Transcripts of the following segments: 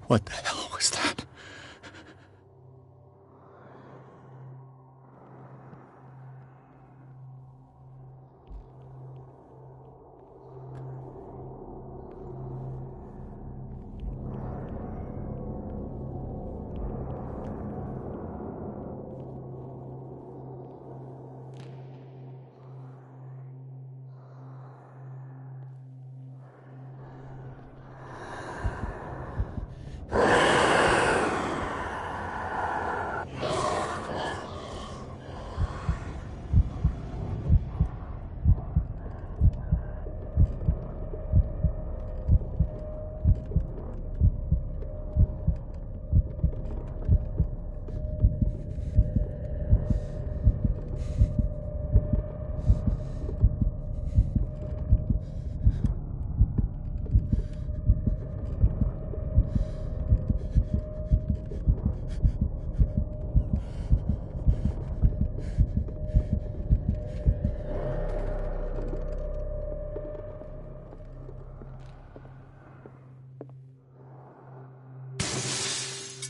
What the hell was that?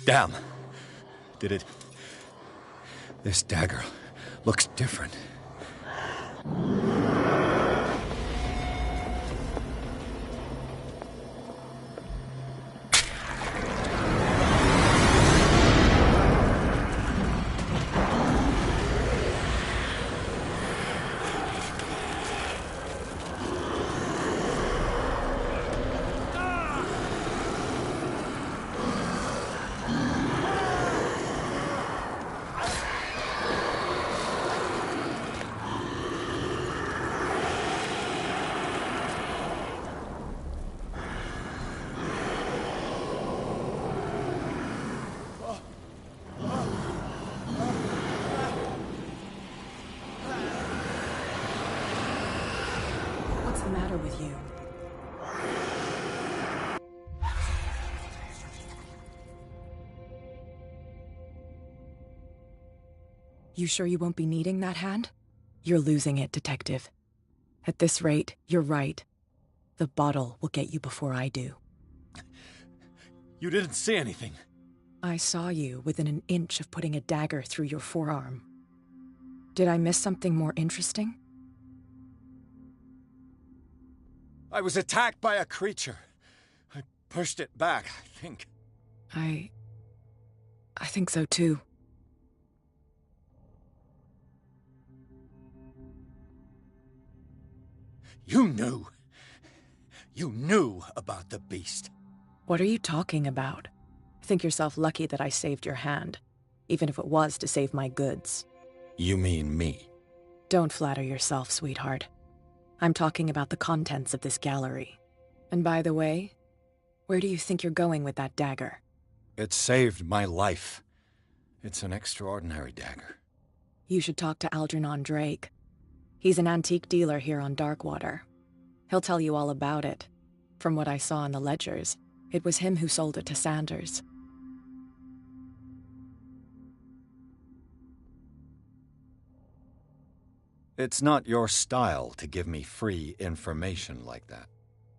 Damn. Did it... This dagger looks different. What's the matter with you? You sure you won't be needing that hand? You're losing it, Detective. At this rate, you're right. The bottle will get you before I do. You didn't see anything. I saw you within an inch of putting a dagger through your forearm. Did I miss something more interesting? I was attacked by a creature. I pushed it back, I think. I think so too. You knew. You knew about the beast. What are you talking about? Think yourself lucky that I saved your hand, even if it was to save my goods. You mean me? Don't flatter yourself, sweetheart. I'm talking about the contents of this gallery. And by the way, where do you think you're going with that dagger? It saved my life. It's an extraordinary dagger. You should talk to Algernon Drake. He's an antique dealer here on Darkwater. He'll tell you all about it. From what I saw in the ledgers, it was him who sold it to Sanders. It's not your style to give me free information like that.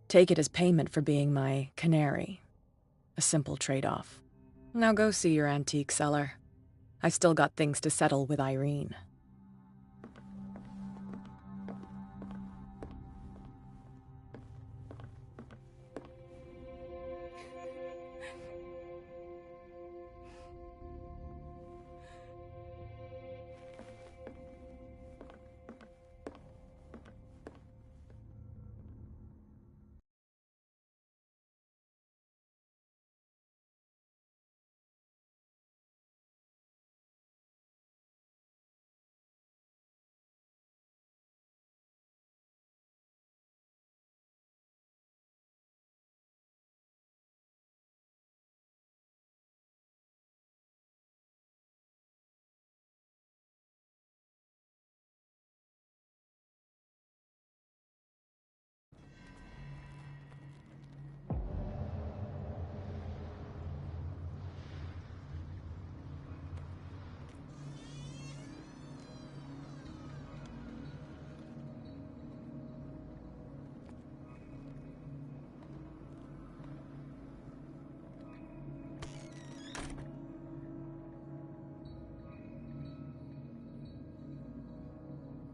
Take it as payment for being my canary. A simple trade-off. Now go see your antique seller. I've still got things to settle with Irene.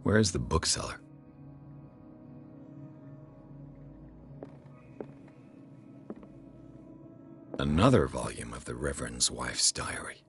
Where's the bookseller? Another volume of the Reverend's wife's diary.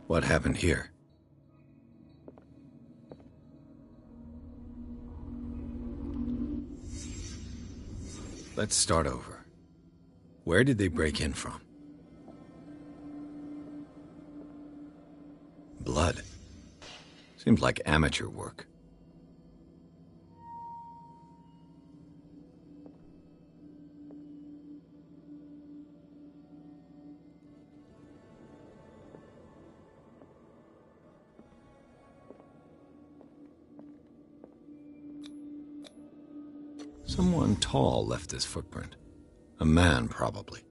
What happened here? Let's start over. Where did they break in from? Blood. Seems like amateur work. Someone tall left this footprint. A man, probably.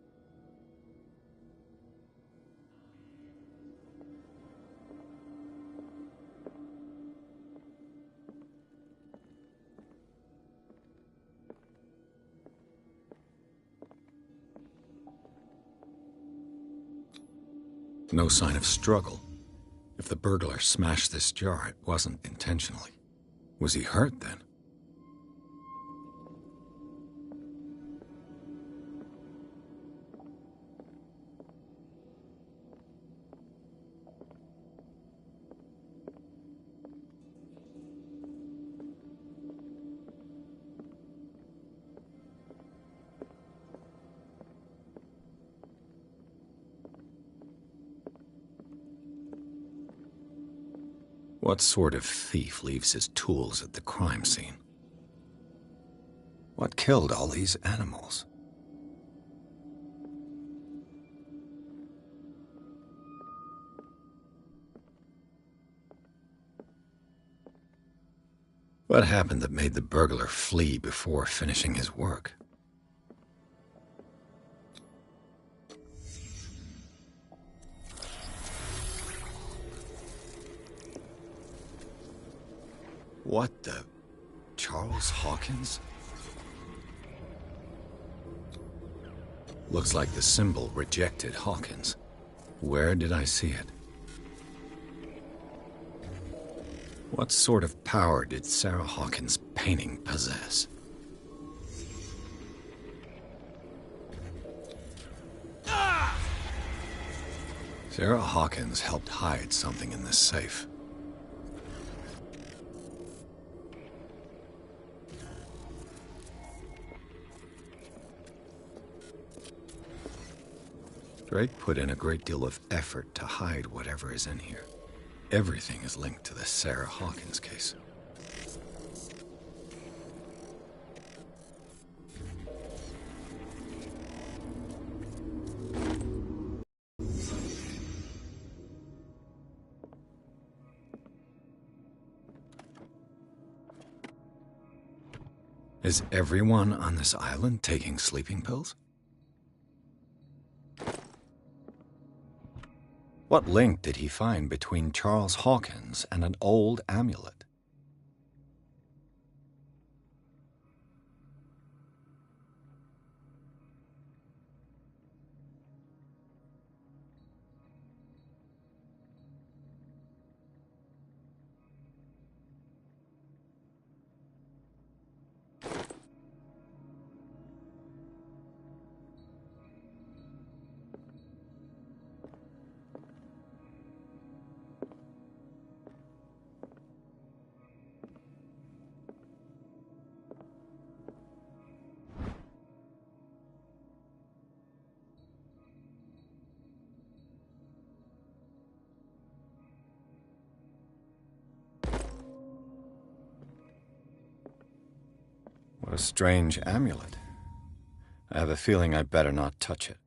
No sign of struggle. If the burglar smashed this jar, it wasn't intentionally. Was he hurt then? What sort of thief leaves his tools at the crime scene? What killed all these animals? What happened that made the burglar flee before finishing his work? What the... Charles Hawkins? Looks like the symbol rejected Hawkins. Where did I see it? What sort of power did Sarah Hawkins' painting possess? Sarah Hawkins helped hide something in this safe. Drake put in a great deal of effort to hide whatever is in here. Everything is linked to the Sarah Hawkins case. Is everyone on this island taking sleeping pills? What link did he find between Charles Hawkins and an old amulet? What a strange amulet. I have a feeling I'd better not touch it.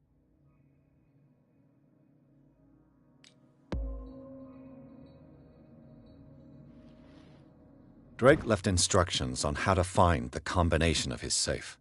Drake left instructions on how to find the combination of his safe.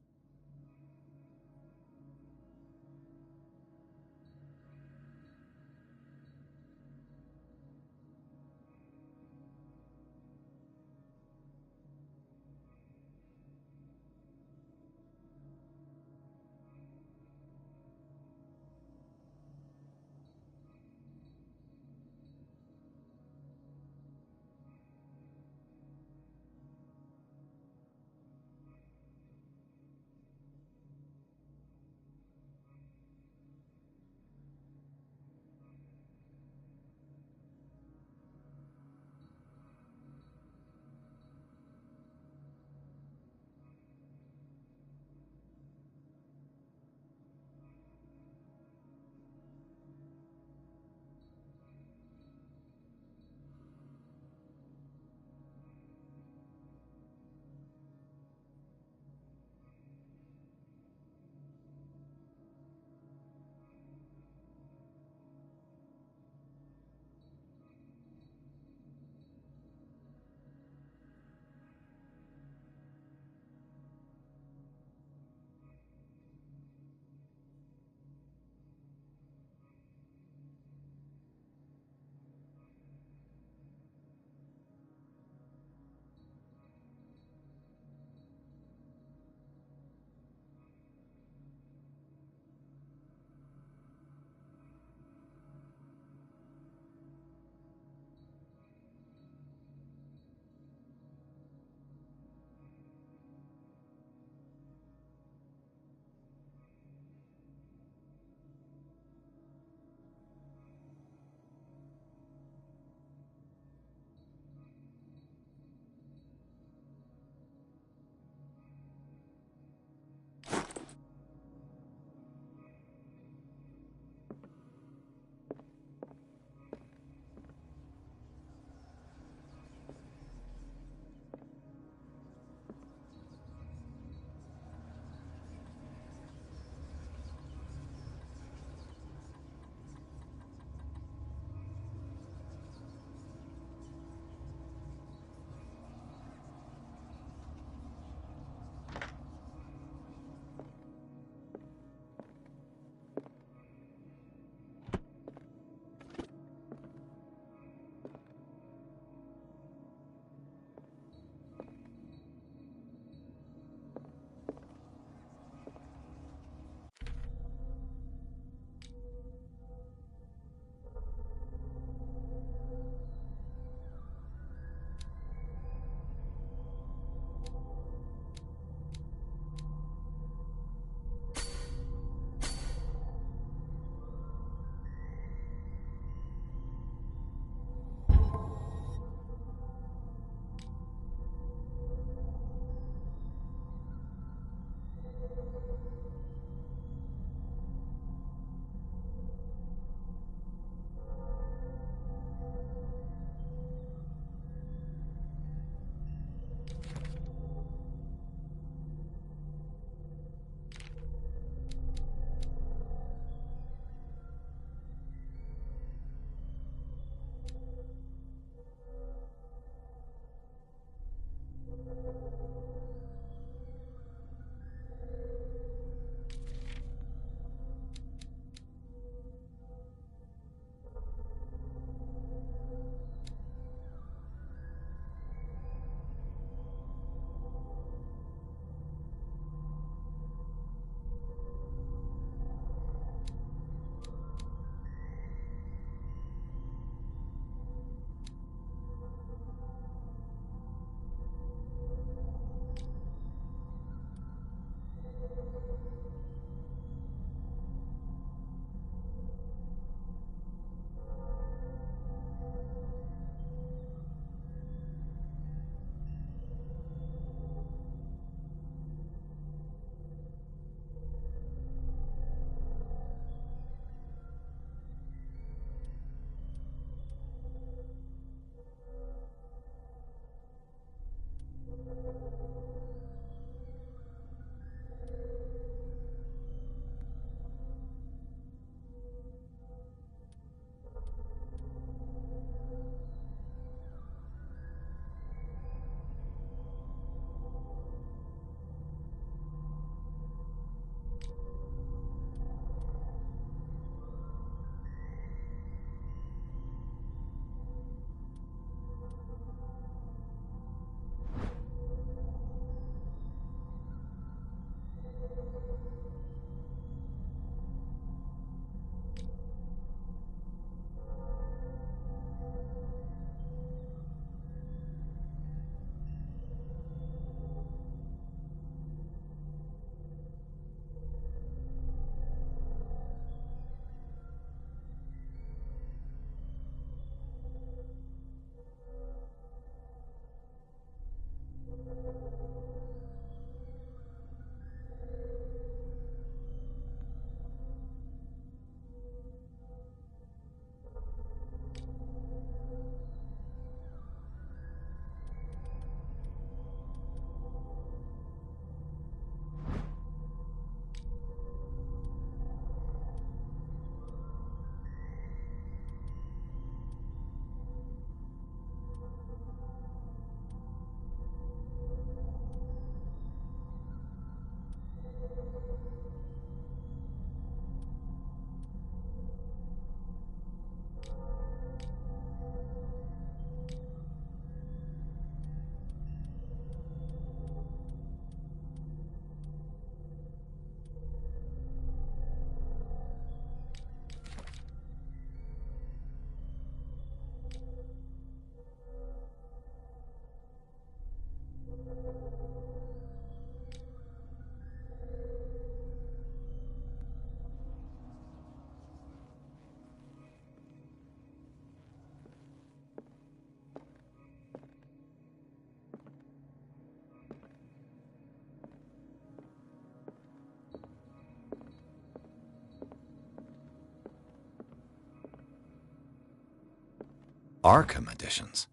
Arkham editions.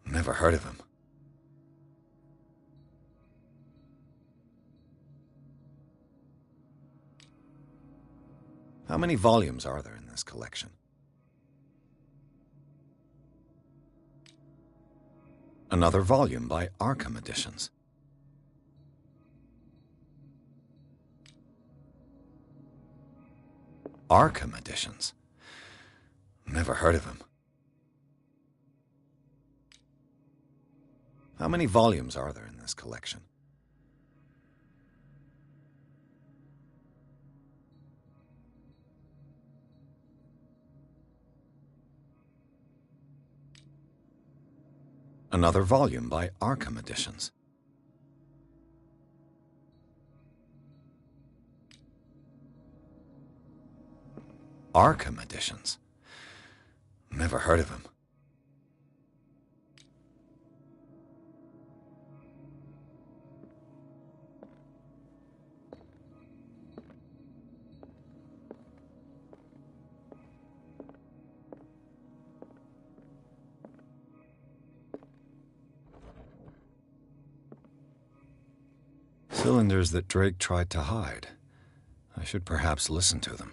Never heard of him. How many volumes are there in this collection? Another volume by Arkham Editions. Arkham Editions. Never heard of him. How many volumes are there in this collection? Another volume by Arkham Editions. Arkham Editions. Never heard of him. Cylinders that Drake tried to hide. I should perhaps listen to them.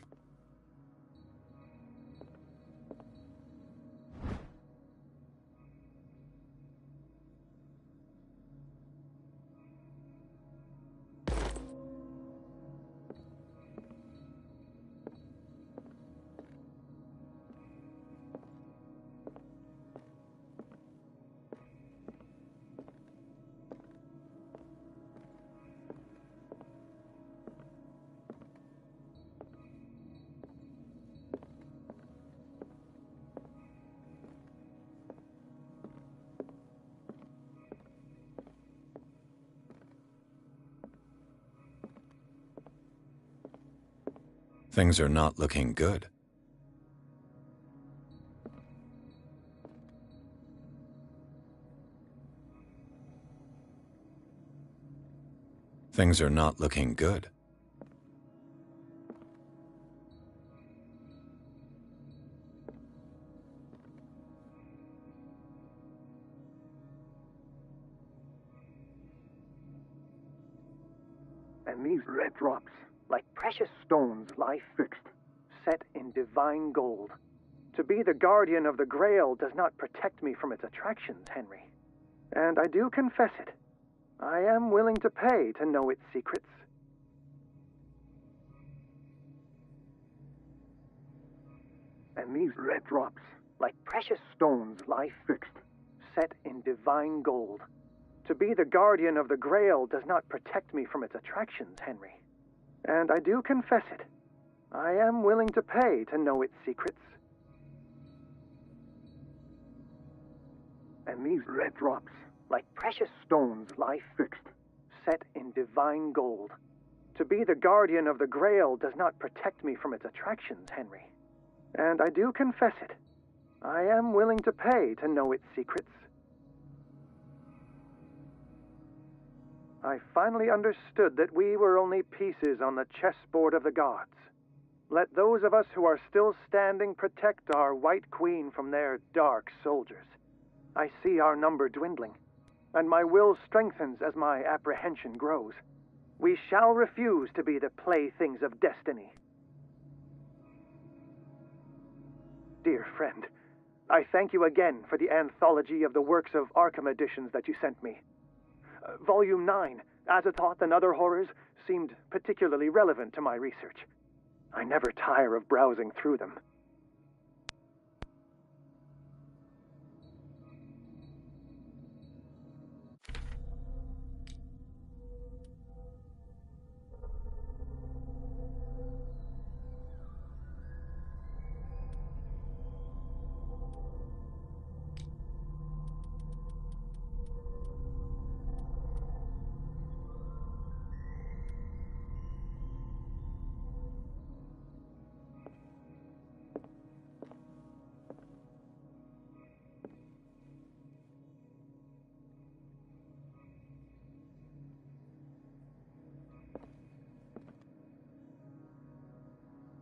Things are not looking good. Things are not looking good. And these red drops, like precious stones, lie fixed, set in divine gold. To be the guardian of the Grail does not protect me from its attractions, Henry. And I do confess it. I am willing to pay to know its secrets. And these red drops, like precious stones, lie fixed, set in divine gold. To be the guardian of the Grail does not protect me from its attractions, Henry. And I do confess it. I am willing to pay to know its secrets. And these red drops, like precious stones, lie fixed, set in divine gold. To be the guardian of the Grail does not protect me from its attractions, Henry. And I do confess it. I am willing to pay to know its secrets. I finally understood that we were only pieces on the chessboard of the gods. Let those of us who are still standing protect our White Queen from their dark soldiers. I see our number dwindling, and my will strengthens as my apprehension grows. We shall refuse to be the playthings of destiny. Dear friend, I thank you again for the anthology of the works of Arkham editions that you sent me. Volume 9, Azathoth and Other Horrors, seemed particularly relevant to my research. I never tire of browsing through them.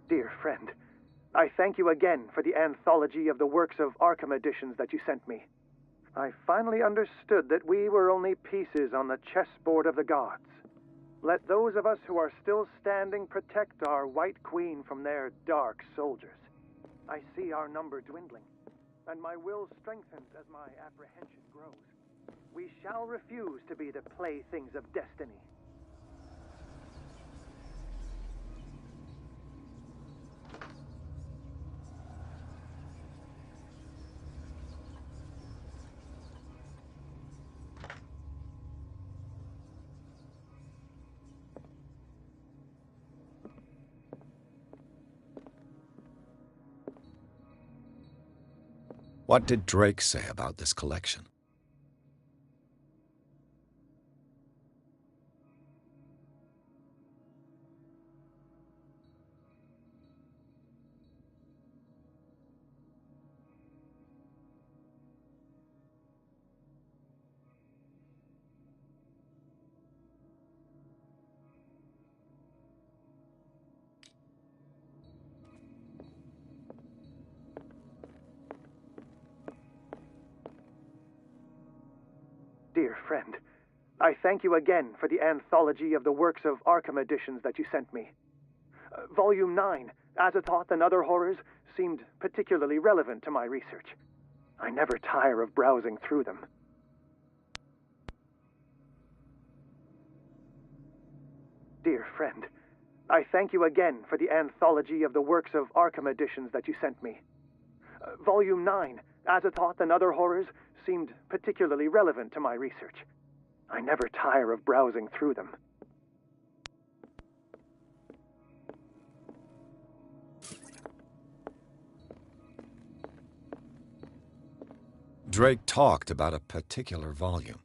Dear friend, I thank you again for the anthology of the works of Arkham editions that you sent me. I finally understood that we were only pieces on the chessboard of the gods. Let those of us who are still standing protect our White Queen from their dark soldiers. I see our number dwindling, and my will strengthens as my apprehension grows. We shall refuse to be the playthings of destiny. What did Drake say about this collection? Dear friend, I thank you again for the anthology of the works of Arkham editions that you sent me. Volume 9, Azathoth and Other Horrors, seemed particularly relevant to my research. I never tire of browsing through them. Dear friend, I thank you again for the anthology of the works of Arkham editions that you sent me. Volume 9, Azathoth and Other Horrors, seemed particularly relevant to my research. I never tire of browsing through them. Drake talked about a particular volume.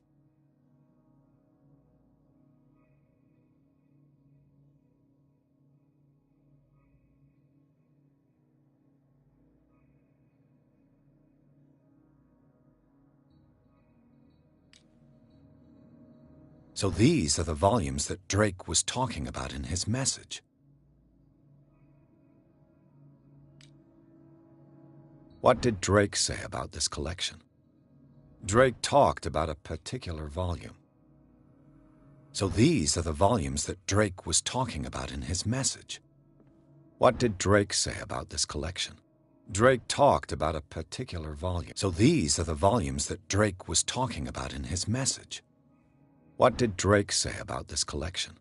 So these are the volumes that Drake was talking about in his message. What did Drake say about this collection? Drake talked about a particular volume. So these are the volumes that Drake was talking about in his message. What did Drake say about this collection? Drake talked about a particular volume. So these are the volumes that Drake was talking about in his message. What did Drake say about this collection?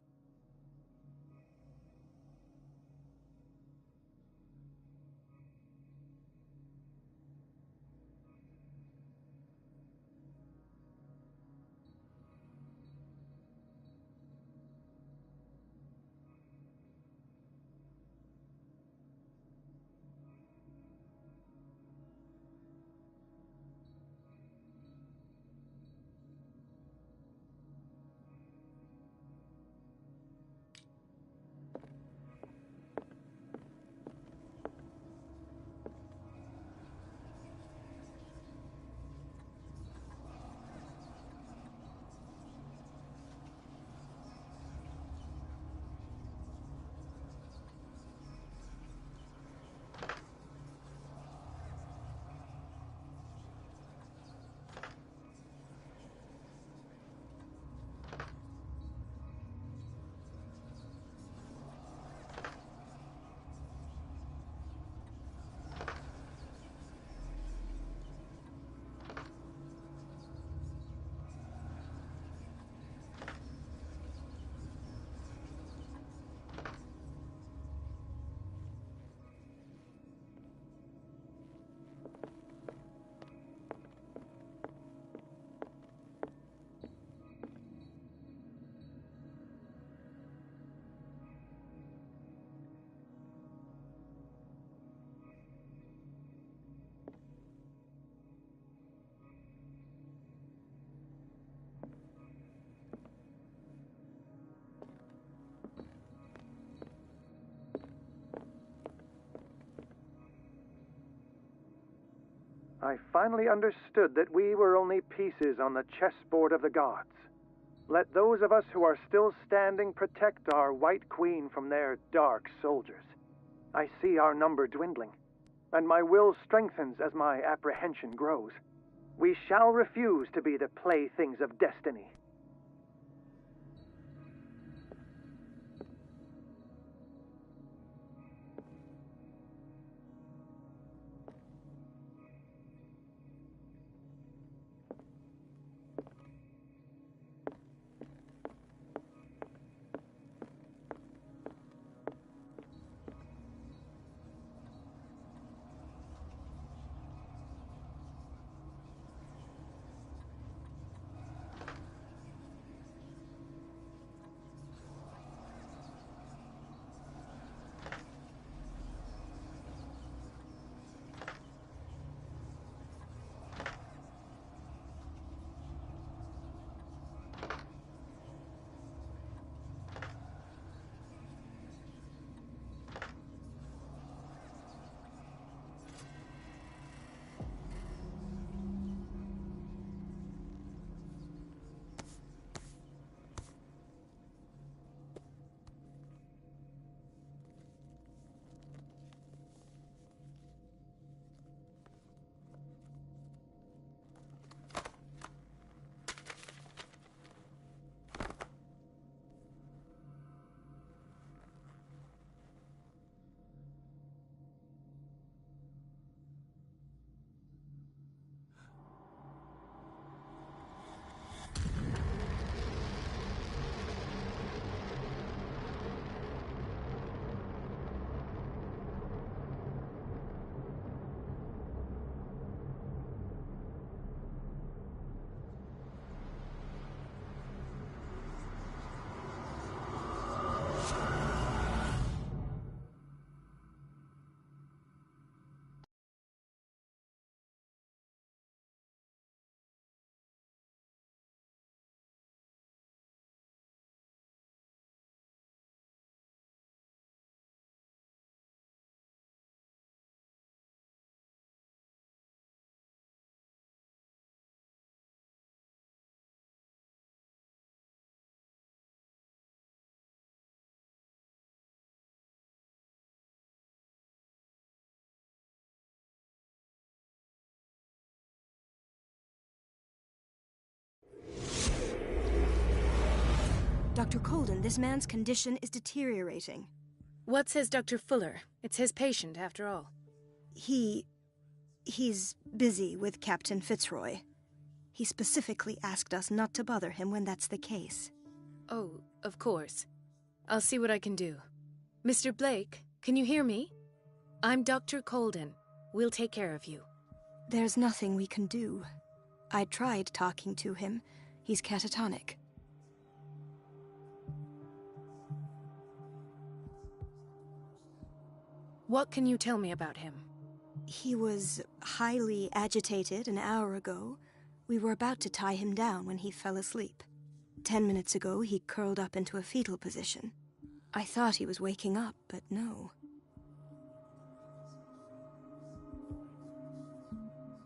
I finally understood that we were only pieces on the chessboard of the gods. Let those of us who are still standing protect our White Queen from their dark soldiers. I see our number dwindling, and my will strengthens as my apprehension grows. We shall refuse to be the playthings of destiny. Dr. Colden, this man's condition is deteriorating. What says Dr. Fuller? It's his patient, after all. He's busy with Captain Fitzroy. He specifically asked us not to bother him when that's the case. Oh, of course. I'll see what I can do. Mr. Blake, can you hear me? I'm Dr. Colden. We'll take care of you. There's nothing we can do. I tried talking to him. He's catatonic. What can you tell me about him? He was highly agitated an hour ago. We were about to tie him down when he fell asleep. 10 minutes ago, he curled up into a fetal position. I thought he was waking up, but no.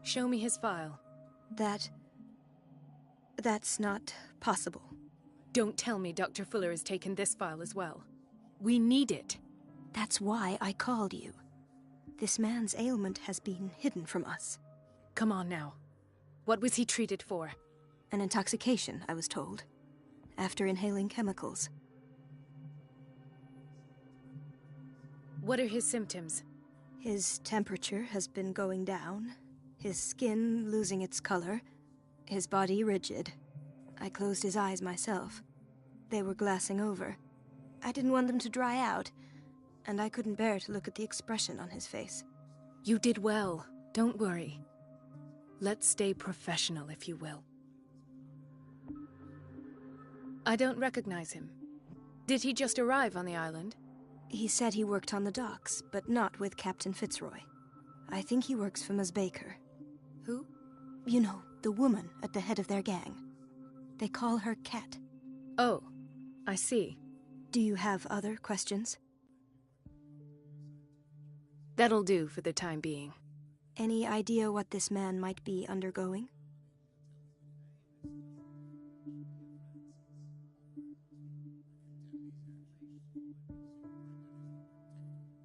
Show me his file. That's not possible. Don't tell me Dr. Fuller has taken this file as well. We need it. That's why I called you. This man's ailment has been hidden from us. Come on now. What was he treated for? An intoxication, I was told. After inhaling chemicals. What are his symptoms? His temperature has been going down. His skin losing its color. His body rigid. I closed his eyes myself. They were glassing over. I didn't want them to dry out, and I couldn't bear to look at the expression on his face. You did well. Don't worry. Let's stay professional, if you will. I don't recognize him. Did he just arrive on the island? He said he worked on the docks, but not with Captain Fitzroy. I think he works for Ms. Baker. Who? You know, the woman at the head of their gang. They call her Cat. Oh, I see. Do you have other questions? That'll do for the time being. Any idea what this man might be undergoing?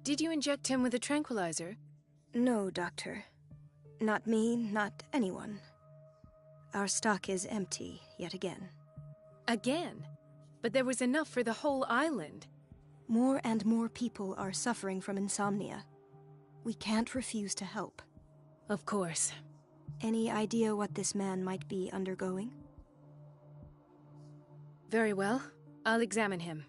Did you inject him with a tranquilizer? No, Doctor. Not me, not anyone. Our stock is empty, yet again. Again? But there was enough for the whole island. More and more people are suffering from insomnia. We can't refuse to help. Of course. Any idea what this man might be undergoing? Very well. I'll examine him.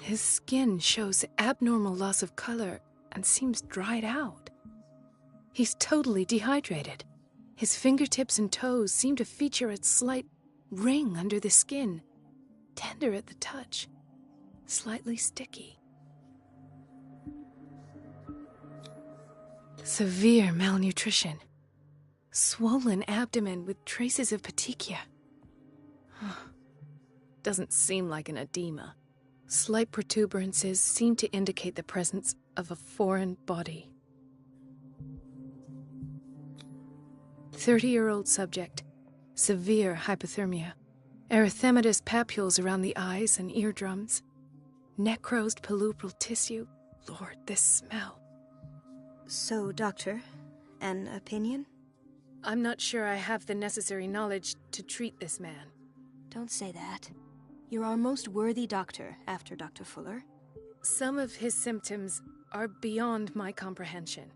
His skin shows abnormal loss of color and seems dried out. He's totally dehydrated. His fingertips and toes seem to feature a slight ring under the skin, tender at the touch, slightly sticky. Severe malnutrition. Swollen abdomen with traces of petechia. Doesn't seem like an edema. Slight protuberances seem to indicate the presence of a foreign body. 30-year-old subject. Severe hypothermia. Erythematous papules around the eyes and eardrums. Necrosed palpebral tissue. Lord, this smell. So, Doctor, an opinion? I'm not sure I have the necessary knowledge to treat this man. Don't say that. You're our most worthy doctor after Dr. Fuller. Some of his symptoms are beyond my comprehension.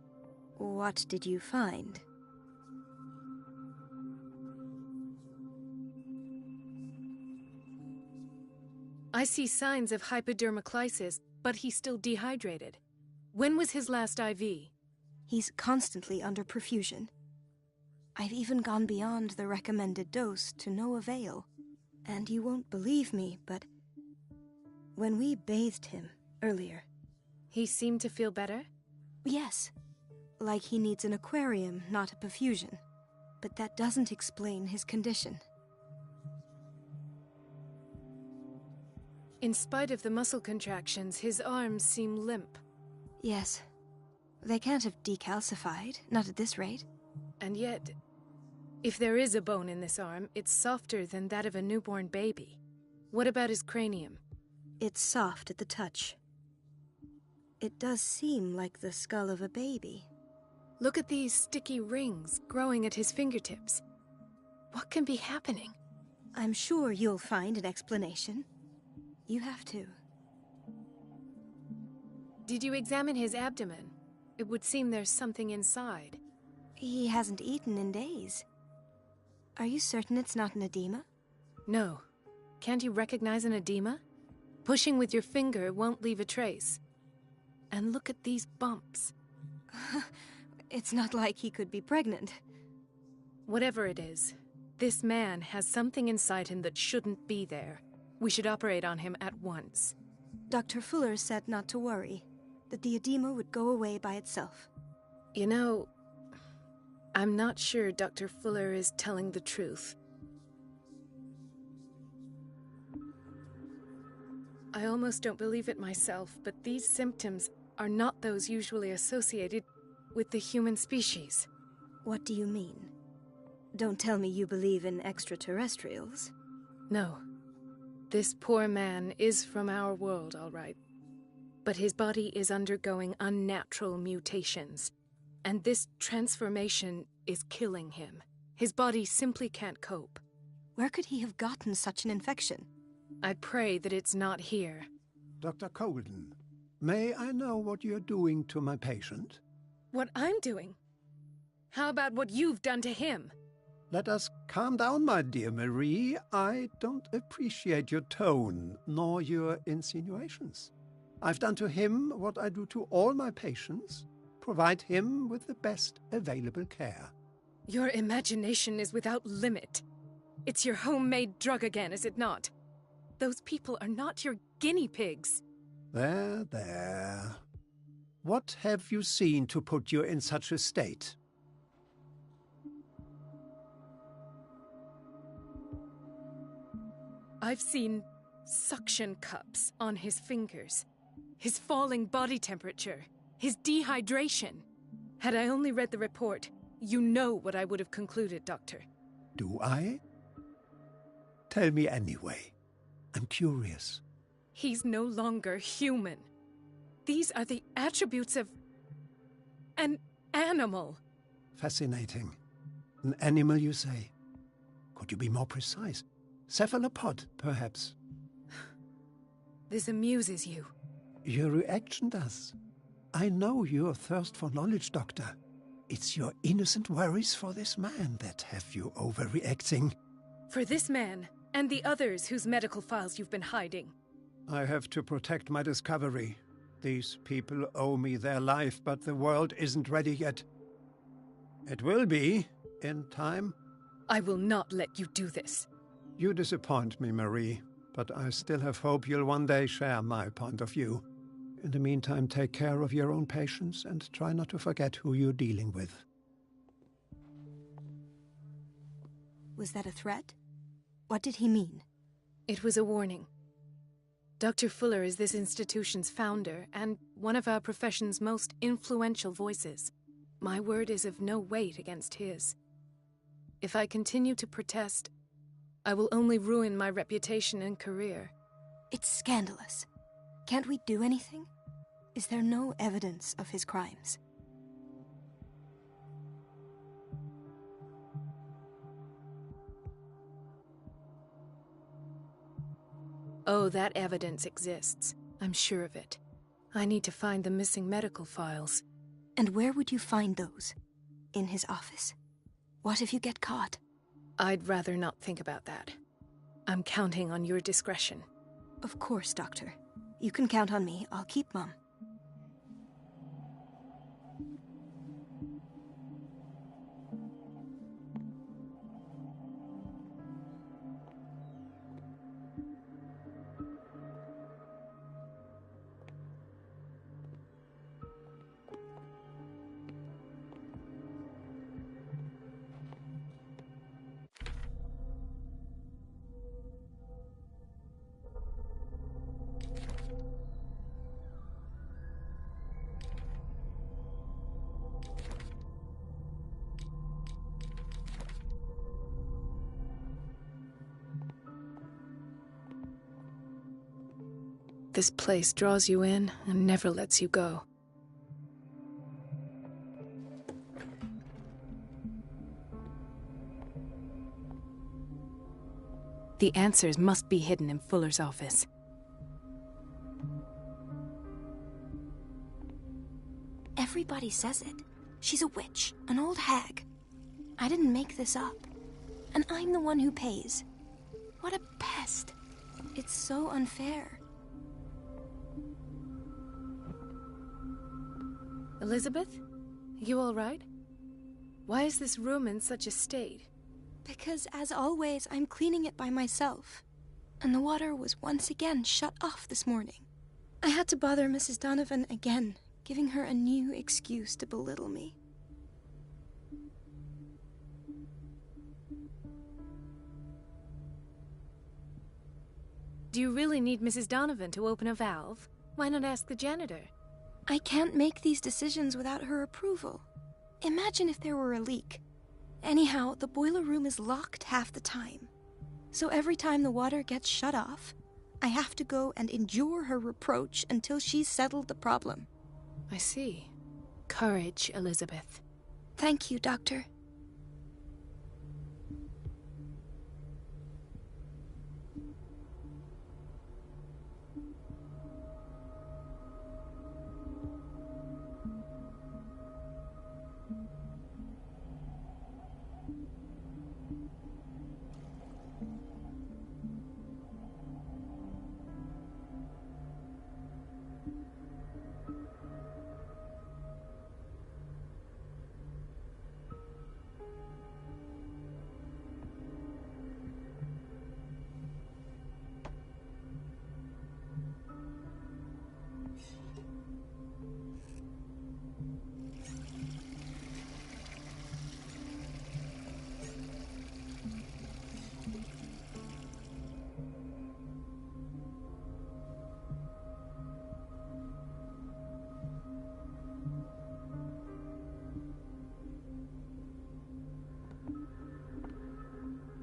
What did you find? I see signs of hypodermoclysis, but he's still dehydrated. When was his last IV? He's constantly under perfusion. I've even gone beyond the recommended dose to no avail. And you won't believe me, but when we bathed him earlier... He seemed to feel better? Yes. Like he needs an aquarium, not a perfusion. But that doesn't explain his condition. In spite of the muscle contractions, his arms seem limp. Yes. They can't have decalcified, not at this rate. And yet, if there is a bone in this arm, it's softer than that of a newborn baby. What about his cranium? It's soft at the touch. It does seem like the skull of a baby. Look at these sticky rings growing at his fingertips. What can be happening? I'm sure you'll find an explanation. You have to. Did you examine his abdomen? It would seem there's something inside. He hasn't eaten in days. Are you certain it's not an edema? No. Can't you recognize an edema? Pushing with your finger won't leave a trace. And look at these bumps. It's not like he could be pregnant. Whatever it is, this man has something inside him that shouldn't be there. We should operate on him at once. Dr. Fuller said not to worry, that the edema would go away by itself. You know, I'm not sure Dr. Fuller is telling the truth. I almost don't believe it myself, but these symptoms are not those usually associated with the human species. What do you mean? Don't tell me you believe in extraterrestrials. No. This poor man is from our world, all right. But his body is undergoing unnatural mutations. And this transformation is killing him. His body simply can't cope. Where could he have gotten such an infection? I pray that it's not here. Dr. Colden, may I know what you're doing to my patient? What I'm doing? How about what you've done to him? Let us calm down, my dear Marie. I don't appreciate your tone, nor your insinuations. I've done to him what I do to all my patients. Provide him with the best available care. Your imagination is without limit. It's your homemade drug again, is it not? Those people are not your guinea pigs. There. What have you seen to put you in such a state? I've seen suction cups on his fingers, his falling body temperature, his dehydration. Had I only read the report, you know what I would have concluded, Doctor. Do I? Tell me anyway. I'm curious. He's no longer human. These are the attributes of an animal. Fascinating. An animal, you say? Could you be more precise? Cephalopod, perhaps? This amuses you. Your reaction does. I know your thirst for knowledge, Doctor. It's your innocent worries for this man that have you overreacting. For this man, and the others whose medical files you've been hiding. I have to protect my discovery. These people owe me their life, but the world isn't ready yet. It will be, in time. I will not let you do this. You disappoint me, Marie, but I still have hope you'll one day share my point of view. In the meantime, take care of your own patients and try not to forget who you're dealing with. Was that a threat? What did he mean? It was a warning. Dr. Fuller is this institution's founder and one of our profession's most influential voices. My word is of no weight against his. If I continue to protest, I will only ruin my reputation and career. It's scandalous. Can't we do anything? Is there no evidence of his crimes? Oh, that evidence exists. I'm sure of it. I need to find the missing medical files. And where would you find those? In his office? What if you get caught? I'd rather not think about that. I'm counting on your discretion. Of course, Doctor. You can count on me. I'll keep mum. This place draws you in and never lets you go. The answers must be hidden in Fuller's office. Everybody says it. She's a witch, an old hag. I didn't make this up. And I'm the one who pays. What a pest. It's so unfair. Elizabeth? You all right? Why is this room in such a state? Because, as always, I'm cleaning it by myself. And the water was once again shut off this morning. I had to bother Mrs. Donovan again, giving her a new excuse to belittle me. Do you really need Mrs. Donovan to open a valve? Why not ask the janitor? I can't make these decisions without her approval. Imagine if there were a leak. Anyhow, the boiler room is locked half the time. So every time the water gets shut off, I have to go and endure her reproach until she's settled the problem. I see. Courage, Elizabeth. Thank you, Doctor.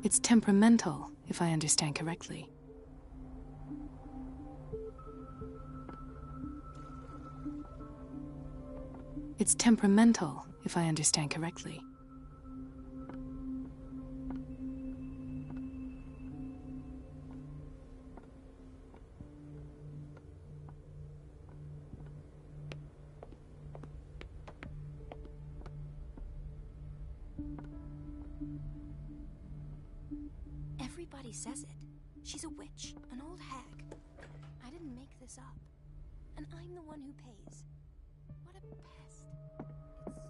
It's temperamental, if I understand correctly. It's temperamental, if I understand correctly. Everybody says it. She's a witch, an old hag. I didn't make this up. And I'm the one who pays. What a pest. It's so unfair.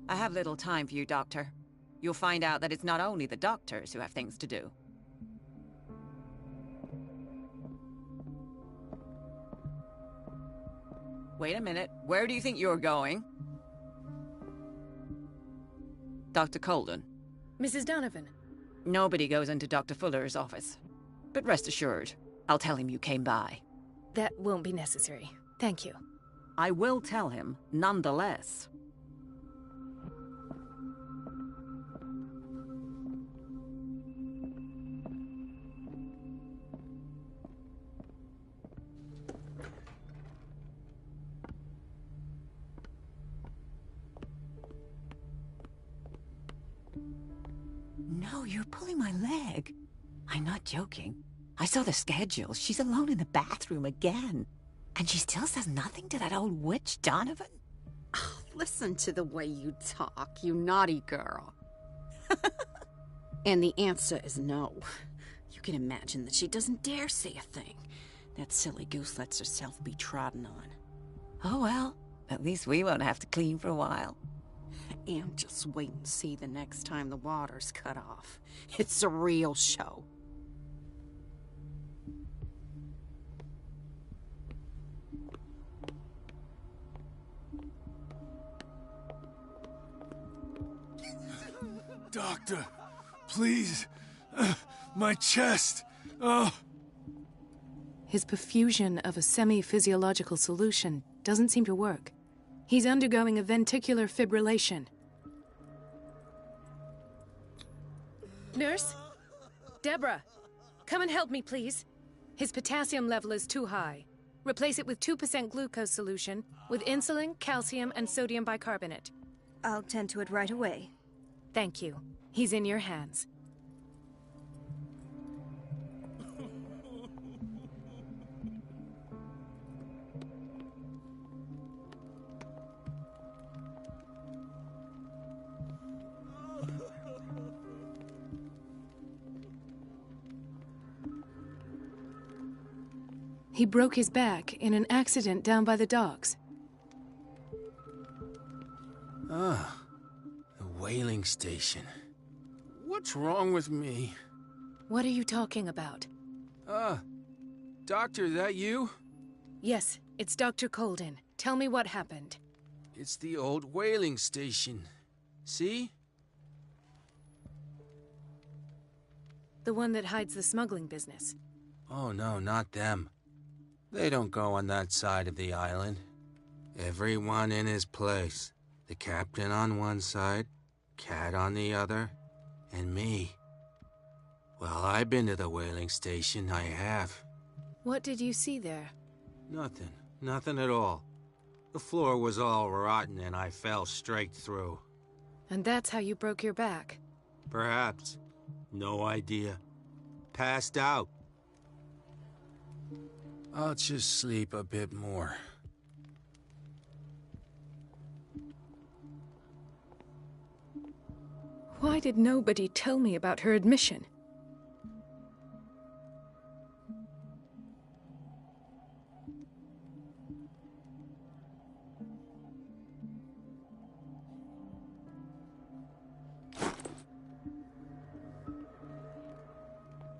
I have little time for you, Doctor. You'll find out that it's not only the doctors who have things to do. Wait a minute. Where do you think you're going? Dr. Colden. Mrs. Donovan. Nobody goes into Dr. Fuller's office. But rest assured, I'll tell him you came by. That won't be necessary. Thank you. I will tell him, nonetheless. No, you're pulling my leg. I'm not joking. I saw the schedule. She's alone in the bathroom again. And she still says nothing to that old witch, Donovan? Oh, listen to the way you talk, you naughty girl. And the answer is no. You can imagine that she doesn't dare say a thing. That silly goose lets herself be trodden on. Oh well, at least we won't have to clean for a while. And just wait and see the next time the water's cut off. It's a real show. Doctor, please. My chest. Oh. His perfusion of a semi-physiological solution doesn't seem to work. He's undergoing a ventricular fibrillation. Nurse? Deborah, come and help me, please. His potassium level is too high. Replace it with 2% glucose solution with insulin, calcium, and sodium bicarbonate. I'll tend to it right away. Thank you. He's in your hands. He broke his back in an accident down by the docks. Ah, the whaling station. What's wrong with me? What are you talking about? Doctor, that you? Yes, it's Dr. Colden. Tell me what happened. It's the old whaling station. See? The one that hides the smuggling business. Oh no, not them. They don't go on that side of the island. Everyone in his place. The captain on one side, Cat on the other, and me. Well, I've been to the whaling station, I have. What did you see there? Nothing. Nothing at all. The floor was all rotten and I fell straight through. And that's how you broke your back? Perhaps. No idea. Passed out. I'll just sleep a bit more. Why did nobody tell me about her admission?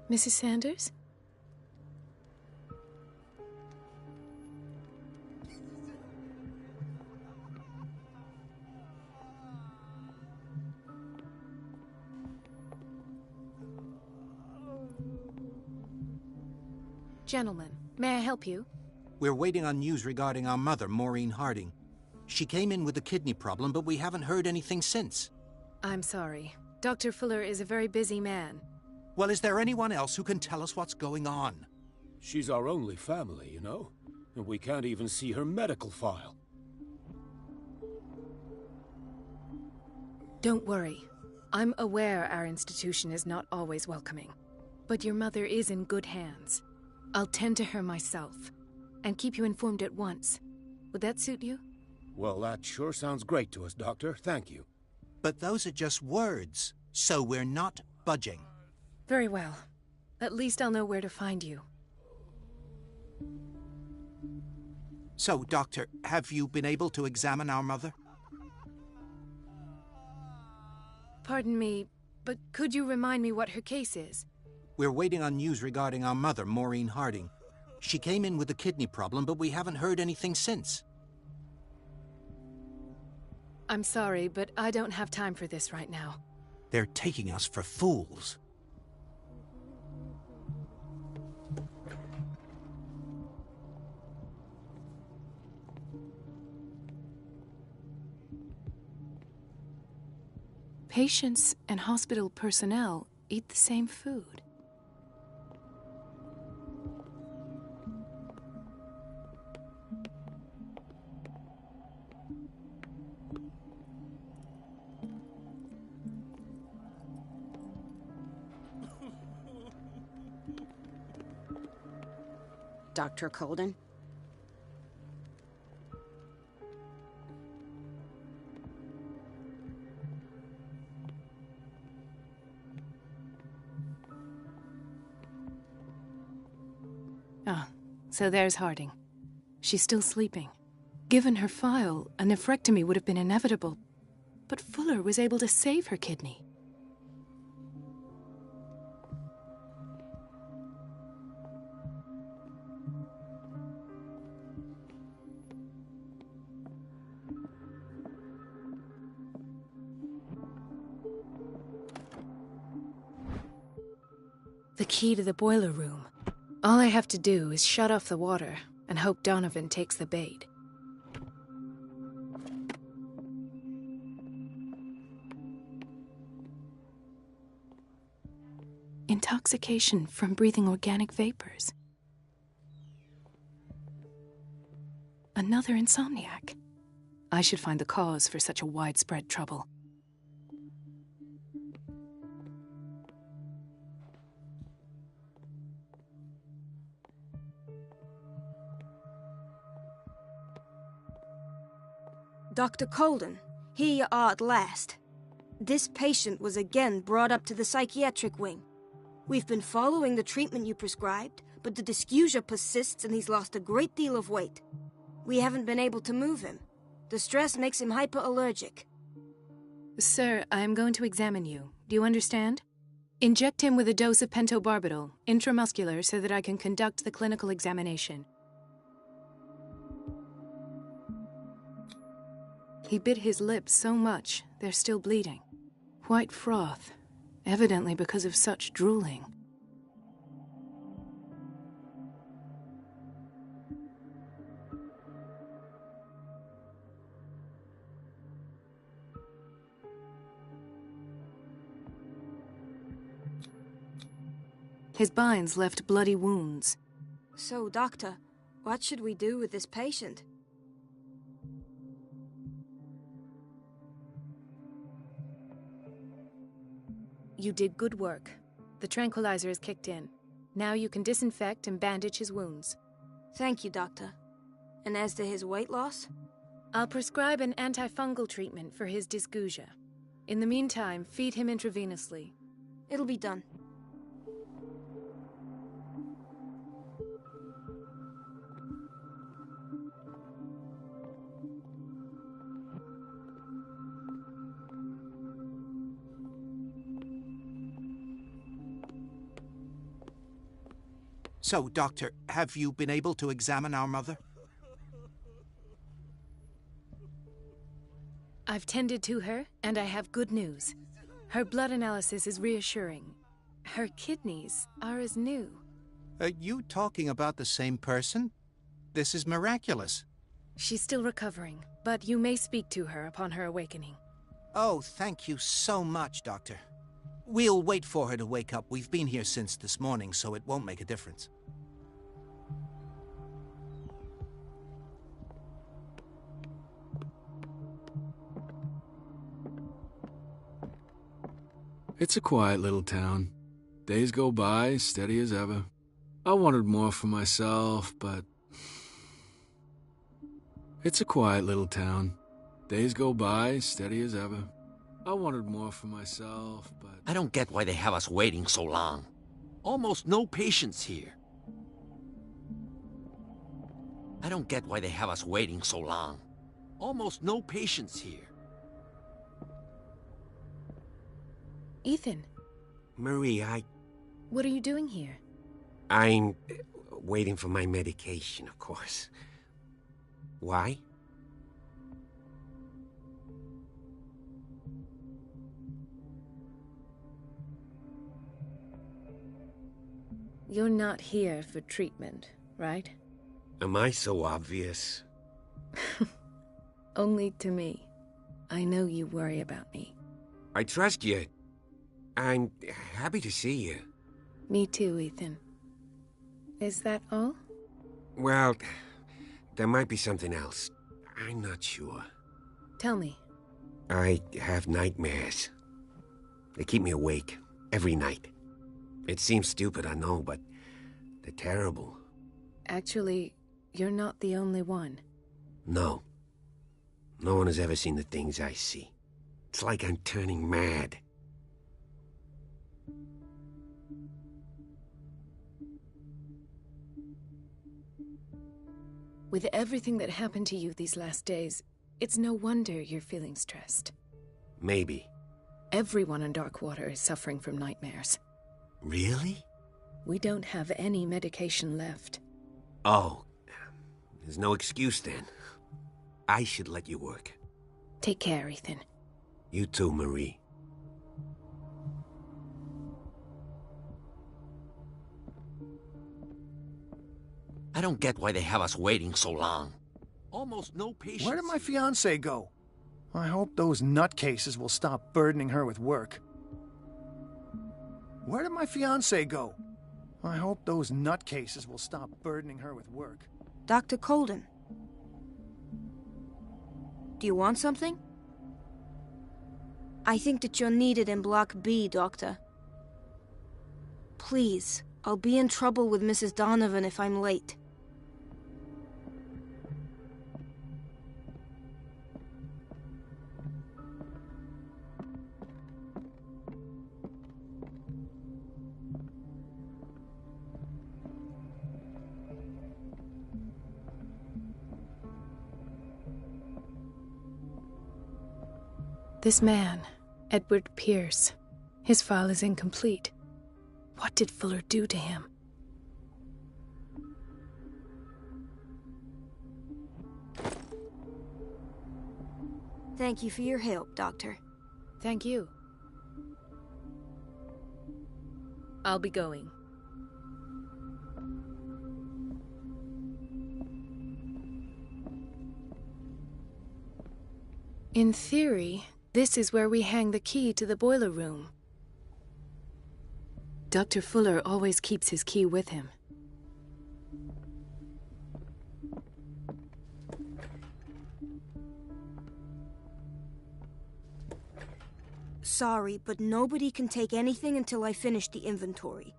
Mrs. Sanders? Gentlemen, may I help you? We're waiting on news regarding our mother, Maureen Harding. She came in with a kidney problem, but we haven't heard anything since. I'm sorry. Dr. Fuller is a very busy man. Well, is there anyone else who can tell us what's going on? She's our only family, you know, and we can't even see her medical file. Don't worry. I'm aware our institution is not always welcoming, but your mother is in good hands. I'll tend to her myself, and keep you informed at once. Would that suit you? Well, that sure sounds great to us, Doctor. Thank you. But those are just words, so we're not budging. Very well. At least I'll know where to find you. So, Doctor, have you been able to examine our mother? Pardon me, but could you remind me what her case is? We're waiting on news regarding our mother, Maureen Harding. She came in with a kidney problem, but we haven't heard anything since. I'm sorry, but I don't have time for this right now. They're taking us for fools. Patients and hospital personnel eat the same food. Dr. Colden? Ah, so there's Harding. She's still sleeping. Given her file, a nephrectomy would have been inevitable, but Fuller was able to save her kidney. The key to the boiler room. All I have to do is shut off the water and hope Donovan takes the bait. Intoxication from breathing organic vapors. Another insomniac. I should find the cause for such a widespread trouble. Dr. Colden, here you are at last. This patient was again brought up to the psychiatric wing. We've been following the treatment you prescribed, but the dysgeusia persists and he's lost a great deal of weight. We haven't been able to move him. The stress makes him hyperallergic. Sir, I am going to examine you. Do you understand? Inject him with a dose of pentobarbital, intramuscular, so that I can conduct the clinical examination. He bit his lips so much, they're still bleeding. White froth, evidently because of such drooling. His binds left bloody wounds. So, Doctor, what should we do with this patient? You did good work. The tranquilizer is kicked in. Now you can disinfect and bandage his wounds. Thank you, Doctor. And as to his weight loss? I'll prescribe an antifungal treatment for his dysgeusia. In the meantime, feed him intravenously. It'll be done. So, Doctor, have you been able to examine our mother? I've tended to her, and I have good news. Her blood analysis is reassuring. Her kidneys are as new. Are you talking about the same person? This is miraculous. She's still recovering, but you may speak to her upon her awakening. Oh, thank you so much, Doctor. We'll wait for her to wake up. We've been here since this morning, so it won't make a difference. It's a quiet little town. Days go by, steady as ever. I wanted more for myself, but... It's a quiet little town. Days go by, steady as ever. I wanted more for myself, but... I don't get why they have us waiting so long. Almost no patients here. I don't get why they have us waiting so long. Almost no patients here. Ethan. Marie, What are you doing here? I'm waiting for my medication, of course. Why? You're not here for treatment, right? Am I so obvious? Only to me. I know you worry about me. I trust you. I'm happy to see you. Me too, Ethan. Is that all? Well, there might be something else. I'm not sure. Tell me. I have nightmares. They keep me awake every night. It seems stupid, I know, but they're terrible. Actually, you're not the only one. No. No one has ever seen the things I see. It's like I'm turning mad. With everything that happened to you these last days, it's no wonder you're feeling stressed. Maybe. Everyone in Darkwater is suffering from nightmares. Really? We don't have any medication left. Oh. There's no excuse then. I should let you work. Take care, Ethan. You too, Marie. I don't get why they have us waiting so long. Almost no patients. Where did my fiancée go? I hope those nutcases will stop burdening her with work. Where did my fiancée go? I hope those nutcases will stop burdening her with work. Dr. Colden. Do you want something? I think that you're needed in Block B, Doctor. Please, I'll be in trouble with Mrs. Donovan if I'm late. This man, Edward Pierce, his file is incomplete. What did Fuller do to him? Thank you for your help, Doctor. Thank you. I'll be going. In theory, this is where we hang the key to the boiler room. Dr. Fuller always keeps his key with him. Sorry, but nobody can take anything until I finish the inventory.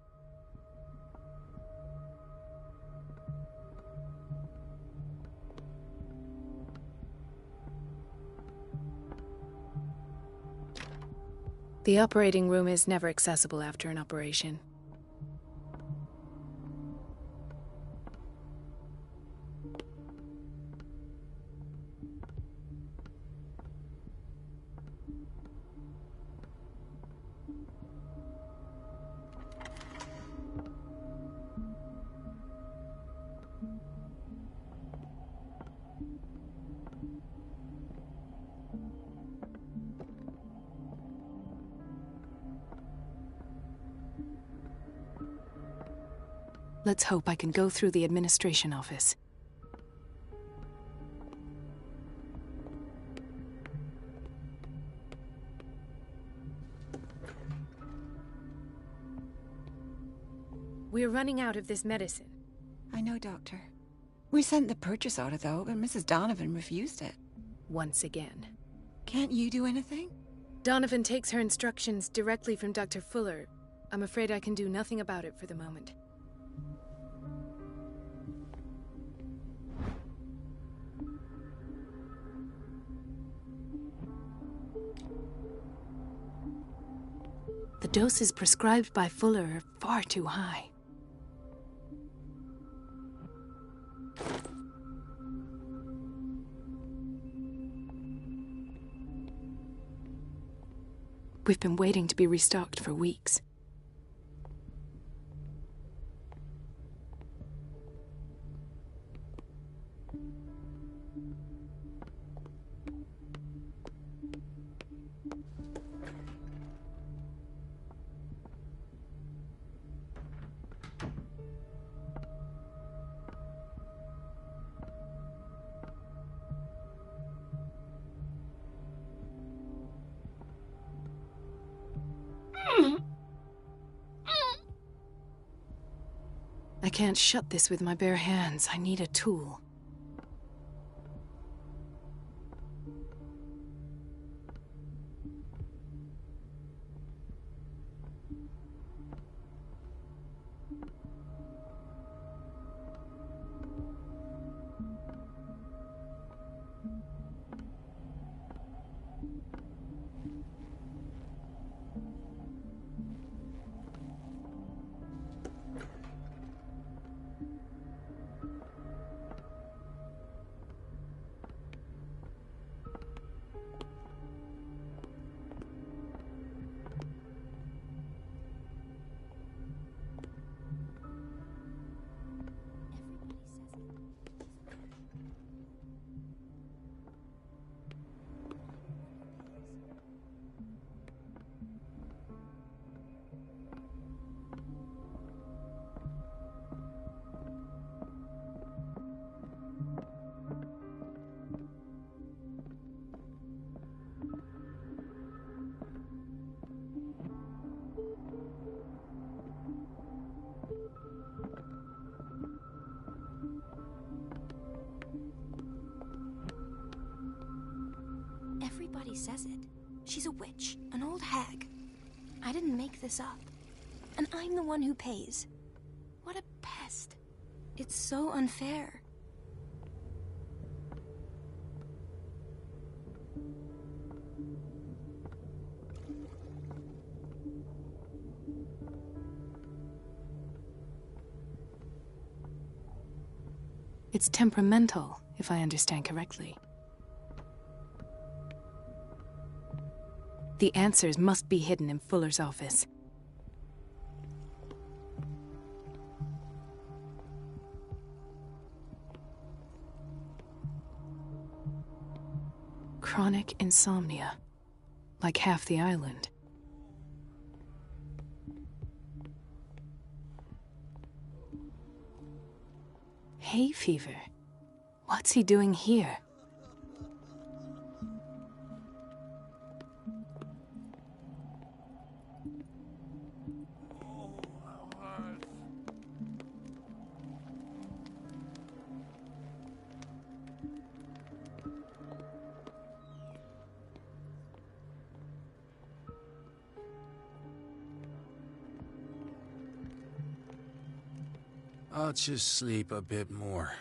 The operating room is never accessible after an operation. Let's hope I can go through the administration office. We're running out of this medicine. I know, Doctor. We sent the purchase order, though, and Mrs. Donovan refused it. Once again. Can't you do anything? Donovan takes her instructions directly from Dr. Fuller. I'm afraid I can do nothing about it for the moment. The doses prescribed by Fuller are far too high. We've been waiting to be restocked for weeks. I can't shut this with my bare hands. I need a tool. Everybody says it. She's a witch, an old hag. I didn't make this up. And I'm the one who pays. What a pest. It's so unfair. It's temperamental, if I understand correctly. The answers must be hidden in Fuller's office. Chronic insomnia, like half the island. Hay fever. What's he doing here? I'll just sleep a bit more.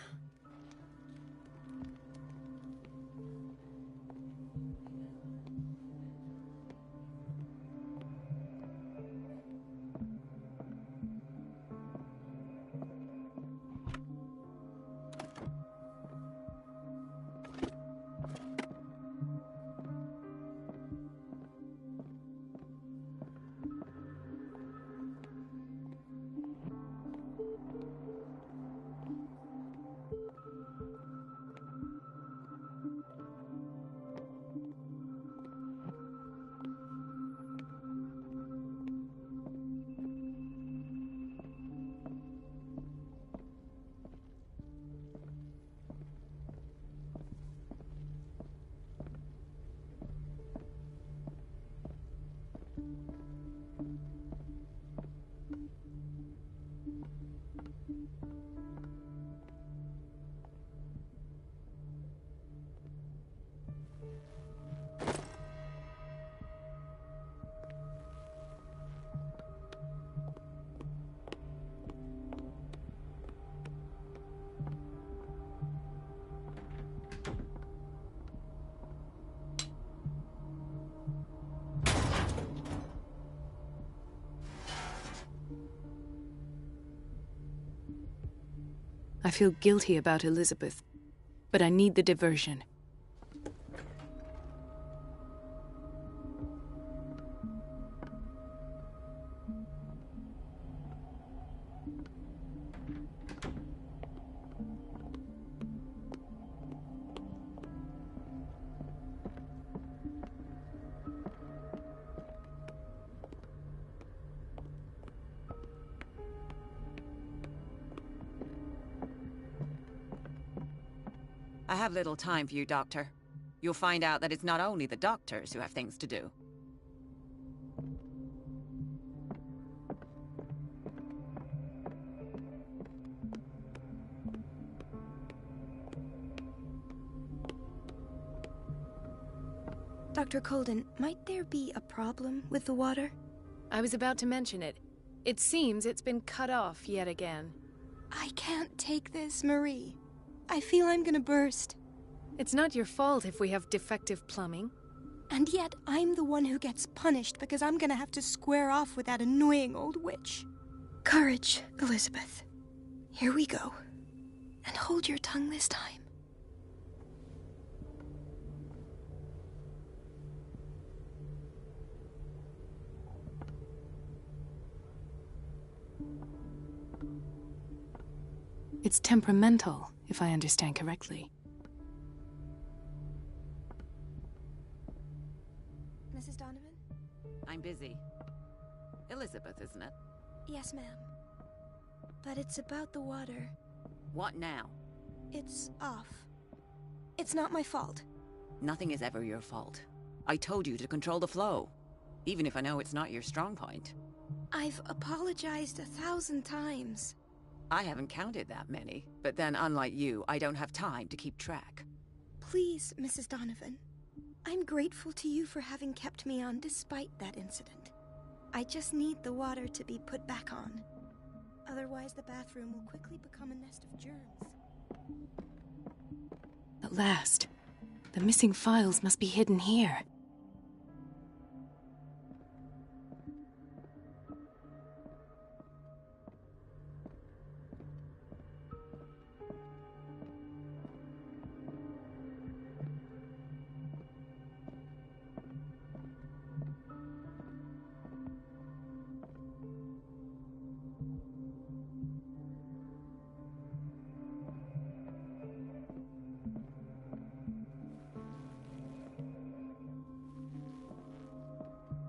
I feel guilty about Elizabeth, but I need the diversion. I have little time for you, Doctor. You'll find out that it's not only the doctors who have things to do. Dr. Colden, might there be a problem with the water? I was about to mention it. It seems it's been cut off yet again. I can't take this, Marie. I feel I'm gonna burst. It's not your fault if we have defective plumbing. And yet, I'm the one who gets punished because I'm gonna have to square off with that annoying old witch. Courage, Elizabeth. Here we go. And hold your tongue this time. It's temperamental, if I understand correctly. Mrs. Donovan? I'm busy. Elizabeth, isn't it? Yes, ma'am. But it's about the water. What now? It's off. It's not my fault. Nothing is ever your fault. I told you to control the flow, even if I know it's not your strong point. I've apologized 1,000 times. I haven't counted that many, but then unlike you, I don't have time to keep track. Please, Mrs. Donovan. I'm grateful to you for having kept me on despite that incident. I just need the water to be put back on. Otherwise, the bathroom will quickly become a nest of germs. At last. The missing files must be hidden here.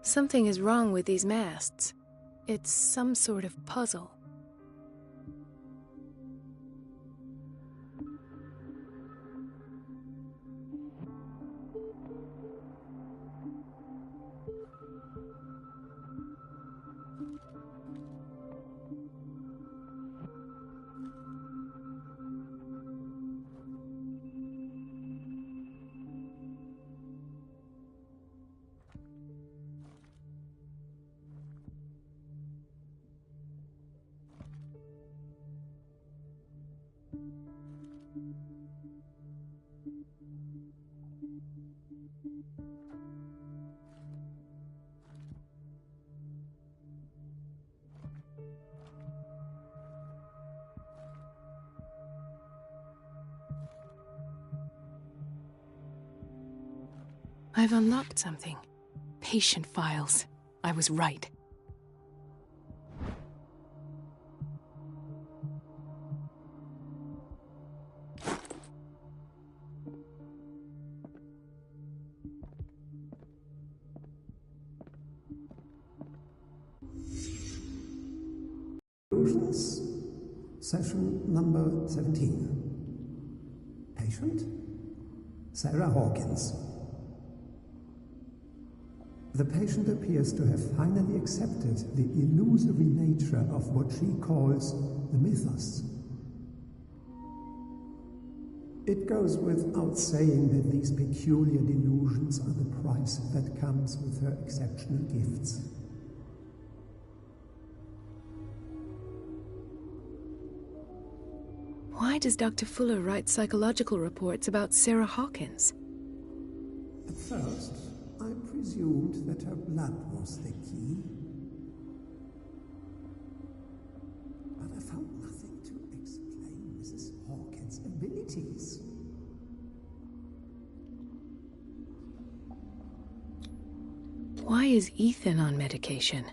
Something is wrong with these masts. It's some sort of puzzle. I've unlocked something. Patient files. I was right. Illusions, session number 17. Patient, Sarah Hawkins. The patient appears to have finally accepted the illusory nature of what she calls the mythos. It goes without saying that these peculiar delusions are the price that comes with her exceptional gifts. Why does Dr. Fuller write psychological reports about Sarah Hawkins? At first, I presumed that her blood was the key. But I found nothing to explain Mrs. abilities. Why is Ethan on medication?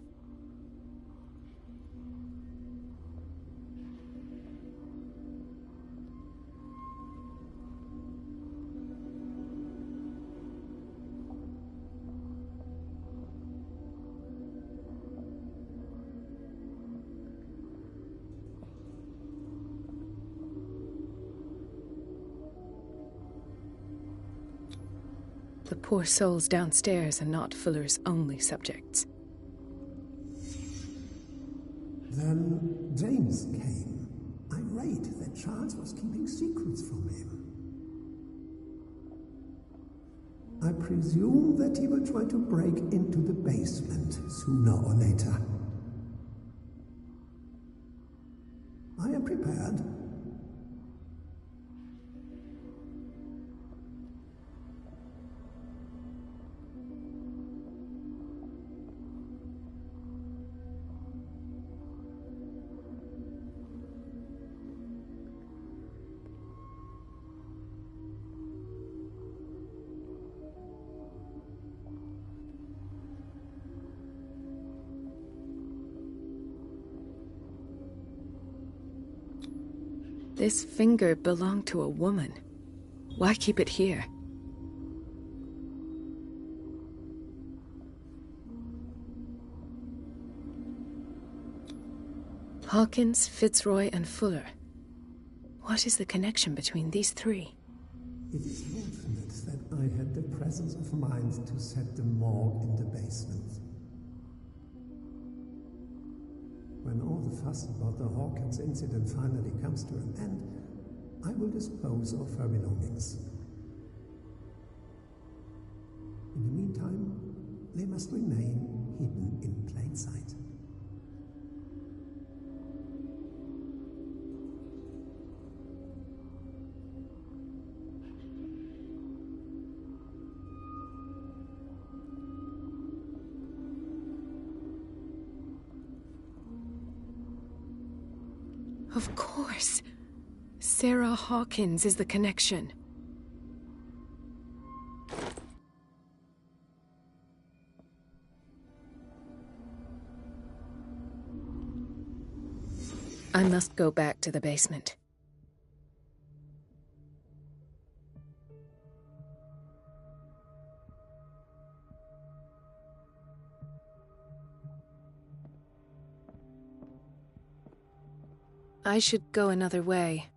The poor souls downstairs are not Fuller's only subjects. Then James came, irate that Charles was keeping secrets from him. I presume that he will try to break into the basement sooner or later. I am prepared. This finger belonged to a woman. Why keep it here? Hawkins, Fitzroy, and Fuller. What is the connection between these three? It is fortunate that I had the presence of mind to set the morgue in the basement. When all the fuss about the Hawkins incident finally comes to an end, I will dispose of her belongings. In the meantime, they must remain hidden in plain sight. Of course. Sarah Hawkins is the connection. I must go back to the basement. I should go another way.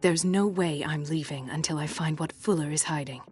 There's no way I'm leaving until I find what Fuller is hiding.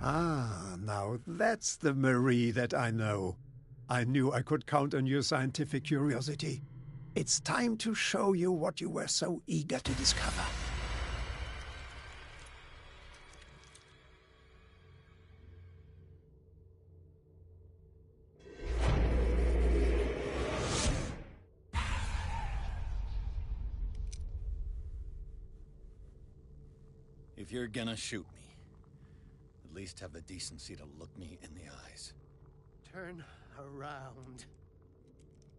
Ah, now that's the Marie that I know. I knew I could count on your scientific curiosity. It's time to show you what you were so eager to discover. If you're gonna shoot me, at least have the decency to look me in the eyes. Turn around.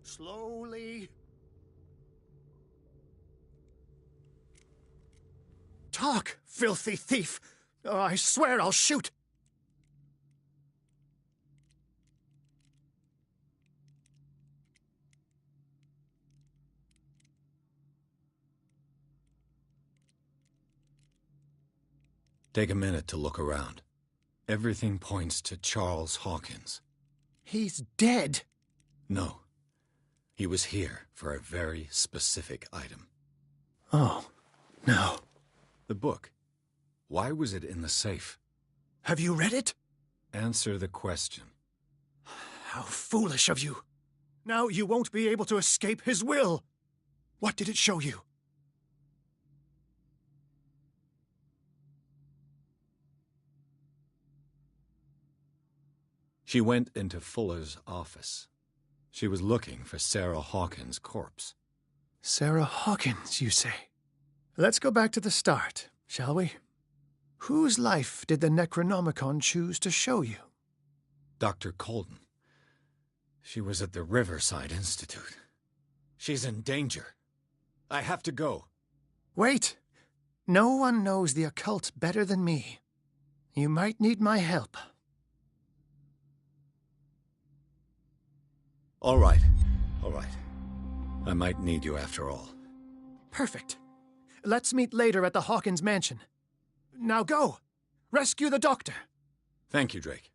Slowly. Talk, filthy thief! Oh, I swear I'll shoot! Take a minute to look around. Everything points to Charles Hawkins. He's dead! No. He was here for a very specific item. Oh, no. The book. Why was it in the safe? Have you read it? Answer the question. How foolish of you. Now you won't be able to escape his will. What did it show you? She went into Fuller's office. She was looking for Sarah Hawkins' corpse. Sarah Hawkins, you say? Let's go back to the start, shall we? Whose life did the Necronomicon choose to show you? Dr. Colden. She was at the Riverside Institute. She's in danger. I have to go. Wait. No one knows the occult better than me. You might need my help. All right. All right. I might need you after all. Perfect. Let's meet later at the Hawkins mansion. Now go! Rescue the doctor! Thank you, Drake.